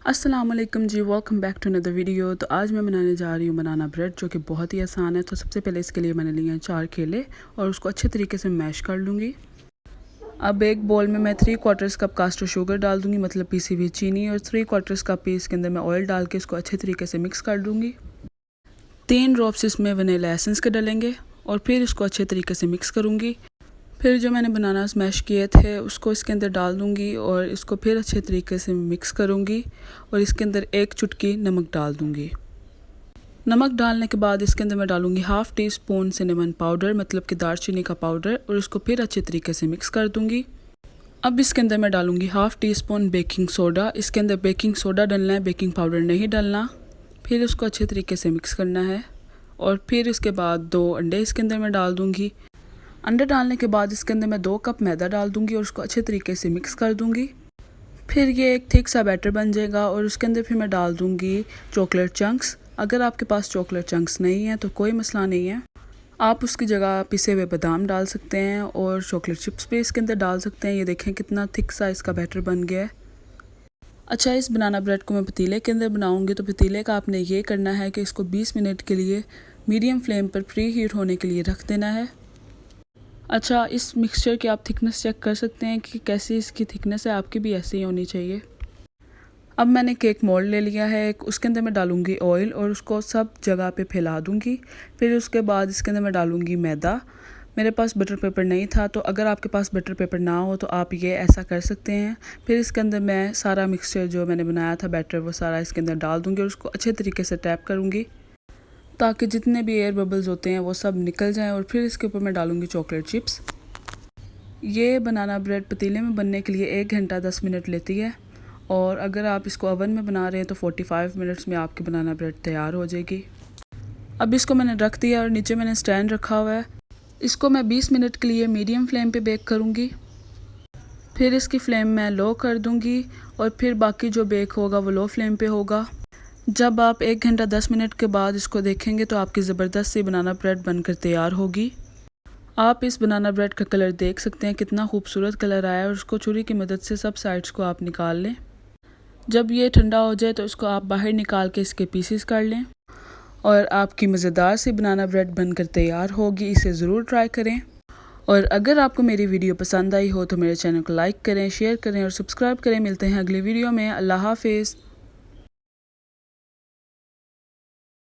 अस्सलाम वालेकुम जी, welcome back to another video. तो आज मैं बनाने जा रही हूँ बनाना ब्रेड, जो कि बहुत ही आसान है। तो सबसे पहले इसके लिए मैंने लिए हैं 4 केले और उसको अच्छे तरीके से मैश कर लूँगी। अब एक बोल में मैं 3/4 कप कास्टर शुगर डाल दूँगी, मतलब पीसी हुई चीनी, और 3/4 कप इसके अंदर मैं ऑयल डाल के इसको अच्छे तरीके से मिक्स कर दूँगी। 3 ड्रॉप्स इसमें वनीला एसेंस के डालेंगे और फिर इसको अच्छे तरीके से मिक्स करूँगी। फिर जो मैंने बनाना स्मैश किए थे उसको इसके अंदर डाल दूँगी और इसको फिर अच्छे तरीके से मिक्स करूँगी और इसके अंदर 1 चुटकी नमक डाल दूँगी। नमक डालने के बाद इसके अंदर मैं डालूँगी half tea spoon cinnamon powder, मतलब कि दालचीनी का पाउडर, और इसको फिर अच्छे तरीके से मिक्स कर दूँगी। अब इसके अंदर मैं डालूँगी half tea spoon baking soda. इसके अंदर बेकिंग सोडा डालना है, बेकिंग पाउडर नहीं डालना। फिर उसको अच्छे तरीके से मिक्स करना है और फिर इसके बाद 2 अंडे इसके अंदर मैं डाल दूँगी। अंडे डालने के बाद इसके अंदर मैं 2 कप मैदा डाल दूँगी और उसको अच्छे तरीके से मिक्स कर दूँगी। फिर ये एक थिक सा बैटर बन जाएगा और उसके अंदर फिर मैं डाल दूँगी चॉकलेट चंक्स। अगर आपके पास चॉकलेट चंक्स नहीं है तो कोई मसला नहीं है, आप उसकी जगह पिसे हुए बादाम डाल सकते हैं और चॉकलेट चिप्स भी इसके अंदर डाल सकते हैं। ये देखें कितना थिक सा इसका बैटर बन गया है। अच्छा, इस बनाना ब्रेड को मैं पतीले के अंदर बनाऊँगी, तो पतीले का आपने ये करना है कि इसको 20 मिनट के लिए मीडियम फ्लेम पर प्री हीट होने के लिए रख देना है। अच्छा, इस मिक्सचर की आप थिकनेस चेक कर सकते हैं कि कैसी इसकी थिकनेस है, आपकी भी ऐसे ही होनी चाहिए। अब मैंने केक मोल्ड ले लिया है, उसके अंदर मैं डालूँगी ऑयल और उसको सब जगह पे फैला दूँगी। फिर उसके बाद इसके अंदर मैं डालूँगी मैदा। मेरे पास बटर पेपर नहीं था, तो अगर आपके पास बटर पेपर ना हो तो आप ये ऐसा कर सकते हैं। फिर इसके अंदर मैं सारा मिक्सचर जो मैंने बनाया था बैटर, वो सारा इसके अंदर डाल दूँगी और उसको अच्छे तरीके से टैप करूँगी ताकि जितने भी एयर बबल्स होते हैं वो सब निकल जाएं। और फिर इसके ऊपर मैं डालूँगी चॉकलेट चिप्स। ये बनाना ब्रेड पतीले में बनने के लिए 1 घंटा 10 मिनट लेती है और अगर आप इसको ओवन में बना रहे हैं तो 45 मिनट्स में आपकी बनाना ब्रेड तैयार हो जाएगी। अब इसको मैंने रख दिया और नीचे मैंने स्टैंड रखा हुआ है। इसको मैं 20 मिनट के लिए मीडियम फ्लेम पे बेक करूँगी। फिर इसकी फ्लेम मैं लो कर दूँगी और फिर बाकी जो बेक होगा वो लो फ्लेम पे होगा। जब आप 1 घंटा 10 मिनट के बाद इसको देखेंगे तो आपकी ज़बरदस्त सी बनाना ब्रेड बनकर तैयार होगी। आप इस बनाना ब्रेड का कलर देख सकते हैं, कितना खूबसूरत कलर आया है, और उसको छुरी की मदद से सब साइड्स को आप निकाल लें। जब ये ठंडा हो जाए तो इसको आप बाहर निकाल के इसके पीसेस कर लें और आपकी मज़ेदार सी बनाना ब्रेड बनकर तैयार होगी। इसे ज़रूर ट्राई करें और अगर आपको मेरी वीडियो पसंद आई हो तो मेरे चैनल को लाइक करें, शेयर करें और सब्सक्राइब करें। मिलते हैं अगली वीडियो में। अल्लाह हाफिज़।